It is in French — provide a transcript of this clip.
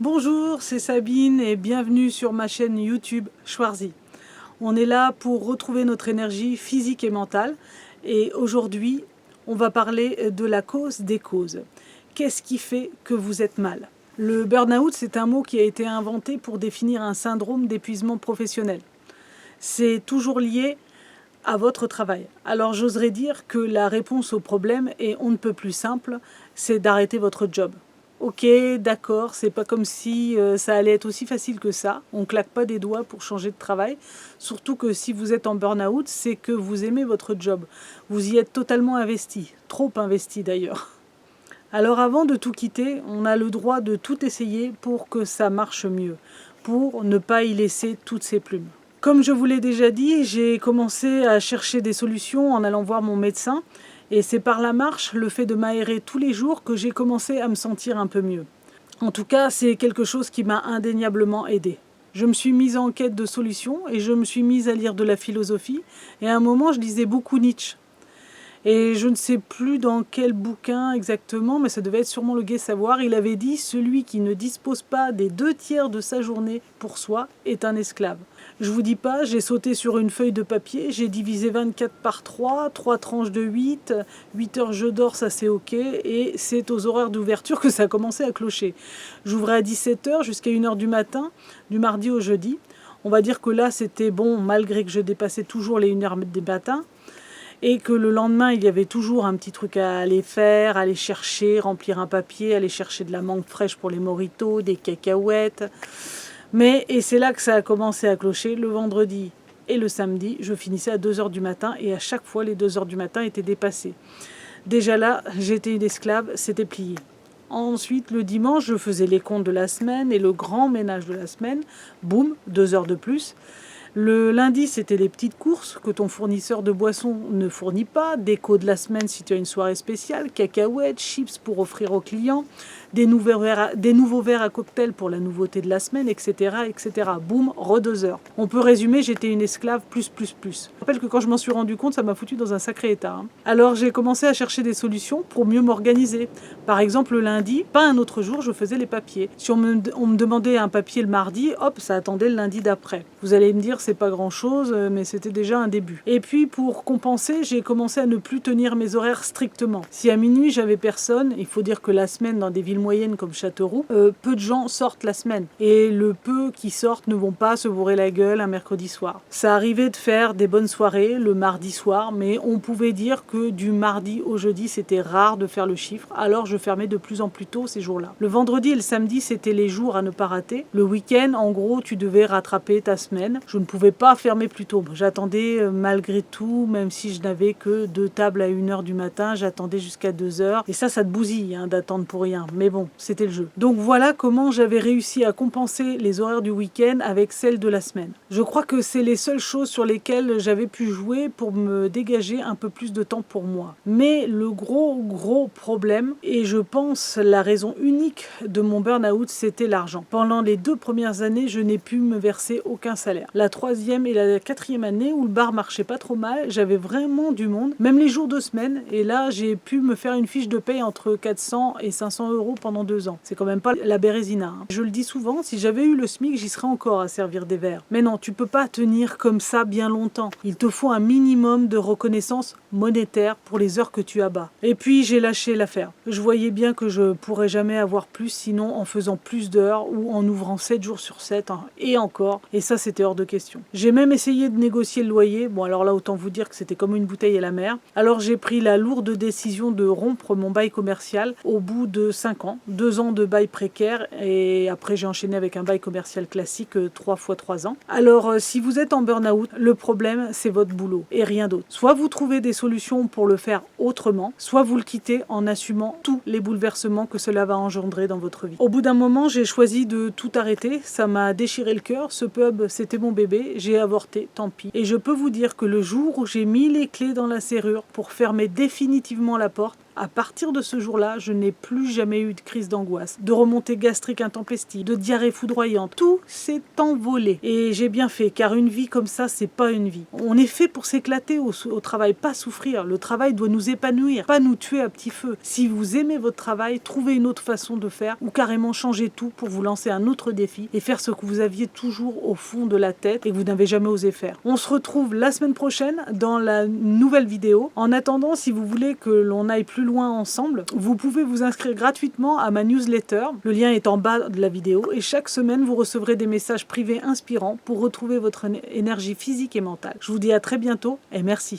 Bonjour, c'est Sabine et bienvenue sur ma chaîne YouTube Schwarzy. On est là pour retrouver notre énergie physique et mentale et aujourd'hui, on va parler de la cause des causes. Qu'est-ce qui fait que vous êtes mal? Le burn-out, c'est un mot qui a été inventé pour définir un syndrome d'épuisement professionnel. C'est toujours lié à votre travail. Alors j'oserais dire que la réponse au problème est on ne peut plus simple, c'est d'arrêter votre job. Ok, d'accord, c'est pas comme si ça allait être aussi facile que ça. On claque pas des doigts pour changer de travail. Surtout que si vous êtes en burn-out, c'est que vous aimez votre job. Vous y êtes totalement investi, trop investi d'ailleurs. Alors avant de tout quitter, on a le droit de tout essayer pour que ça marche mieux, pour ne pas y laisser toutes ses plumes. Comme je vous l'ai déjà dit, j'ai commencé à chercher des solutions en allant voir mon médecin. Et c'est par la marche, le fait de m'aérer tous les jours, que j'ai commencé à me sentir un peu mieux. En tout cas, c'est quelque chose qui m'a indéniablement aidé. Je me suis mise en quête de solutions et je me suis mise à lire de la philosophie. Et à un moment, je lisais beaucoup Nietzsche. Et je ne sais plus dans quel bouquin exactement, mais ça devait être sûrement le Gai Savoir. Il avait dit « Celui qui ne dispose pas des 2 tiers de sa journée pour soi est un esclave ». Je vous dis pas, j'ai sauté sur une feuille de papier, j'ai divisé 24 par 3 tranches de 8 heures je dors, ça c'est ok, et c'est aux horaires d'ouverture que ça a commencé à clocher. J'ouvrais à 17 heures jusqu'à 1 heure du matin, du mardi au jeudi. On va dire que là c'était bon, malgré que je dépassais toujours les 1 heure des matins. Et que le lendemain, il y avait toujours un petit truc à aller faire, aller chercher, remplir un papier, aller chercher de la mangue fraîche pour les mojitos, des cacahuètes. Et c'est là que ça a commencé à clocher. Le vendredi et le samedi, je finissais à 2 heures du matin et à chaque fois, les 2 heures du matin étaient dépassées. Déjà là, j'étais une esclave, c'était plié. Ensuite, le dimanche, je faisais les comptes de la semaine et le grand ménage de la semaine. Boum, 2 heures de plus. Le lundi, c'était les petites courses que ton fournisseur de boissons ne fournit pas, déco de la semaine si tu as une soirée spéciale, cacahuètes, chips pour offrir aux clients, des nouveaux verres à cocktail pour la nouveauté de la semaine, etc. etc. Boum, 2 heures. On peut résumer, j'étais une esclave plus. Je rappelle que quand je m'en suis rendu compte, ça m'a foutu dans un sacré état. Alors j'ai commencé à chercher des solutions pour mieux m'organiser. Par exemple, le lundi, pas un autre jour, je faisais les papiers. Si on me demandait un papier le mardi, hop, ça attendait le lundi d'après. Vous allez me dire, c'est pas grand chose, mais c'était déjà un début. Et puis pour compenser, j'ai commencé à ne plus tenir mes horaires strictement. Si à minuit j'avais personne, il faut dire que la semaine dans des villes moyennes comme Châteauroux, peu de gens sortent la semaine. Et le peu qui sortent ne vont pas se bourrer la gueule un mercredi soir. Ça arrivait de faire des bonnes soirées le mardi soir, mais on pouvait dire que du mardi au jeudi, c'était rare de faire le chiffre, alors je fermais de plus en plus tôt ces jours-là. Le vendredi et le samedi, c'était les jours à ne pas rater. Le week-end, en gros, tu devais rattraper ta semaine. Je ne pouvais pas fermer plus tôt. J'attendais malgré tout, même si je n'avais que 2 tables à 1 heure du matin, j'attendais jusqu'à 2 heures. Et ça te bousille d'attendre pour rien. Mais bon, c'était le jeu. Donc voilà comment j'avais réussi à compenser les horaires du week-end avec celles de la semaine. Je crois que c'est les seules choses sur lesquelles j'avais pu jouer pour me dégager un peu plus de temps pour moi. Mais le gros problème, et je pense la raison unique de mon burn-out, c'était l'argent. Pendant les 2 premières années, je n'ai pu me verser aucun salaire. La 3e et la 4e année, où le bar marchait pas trop mal, j'avais vraiment du monde, même les jours de semaine, et là j'ai pu me faire une fiche de paye entre 400 et 500 euros pendant 2 ans. C'est quand même pas la bérésina. Je le dis souvent, si j'avais eu le SMIC, j'y serais encore à servir des verres. Mais non, tu peux pas tenir comme ça bien longtemps. Il te faut un minimum de reconnaissance monétaire pour les heures que tu abats. Et puis j'ai lâché l'affaire. Je voyais bien que je pourrais jamais avoir plus, sinon en faisant plus d'heures ou en ouvrant 7 jours sur 7, et encore. Et ça, c'était hors de question. J'ai même essayé de négocier le loyer. Bon, alors là, autant vous dire que c'était comme une bouteille à la mer. Alors j'ai pris la lourde décision de rompre mon bail commercial au bout de 5 ans. 2 ans de bail précaire et après j'ai enchaîné avec un bail commercial classique 3 fois 3 ans. Alors si vous êtes en burn-out, le problème c'est votre boulot et rien d'autre. Soit vous trouvez des solutions pour le faire autrement, soit vous le quittez en assumant tous les bouleversements que cela va engendrer dans votre vie. Au bout d'un moment, j'ai choisi de tout arrêter. Ça m'a déchiré le cœur. Ce pub, c'était mon bébé. J'ai avorté, tant pis. Et je peux vous dire que le jour où j'ai mis les clés dans la serrure pour fermer définitivement la porte, À partir de ce jour-là, je n'ai plus jamais eu de crise d'angoisse, de remontée gastrique intempestive, de diarrhée foudroyante. Tout s'est envolé. Et j'ai bien fait, car une vie comme ça, c'est pas une vie. On est fait pour s'éclater au travail, pas souffrir. Le travail doit nous épanouir, pas nous tuer à petit feu. Si vous aimez votre travail, trouvez une autre façon de faire ou carrément changez tout pour vous lancer un autre défi et faire ce que vous aviez toujours au fond de la tête et que vous n'avez jamais osé faire. On se retrouve la semaine prochaine dans la nouvelle vidéo. En attendant, si vous voulez que l'on aille plus loin ensemble, vous pouvez vous inscrire gratuitement à ma newsletter. Le lien est en bas de la vidéo et chaque semaine, vous recevrez des messages privés inspirants pour retrouver votre énergie physique et mentale. Je vous dis à très bientôt et merci.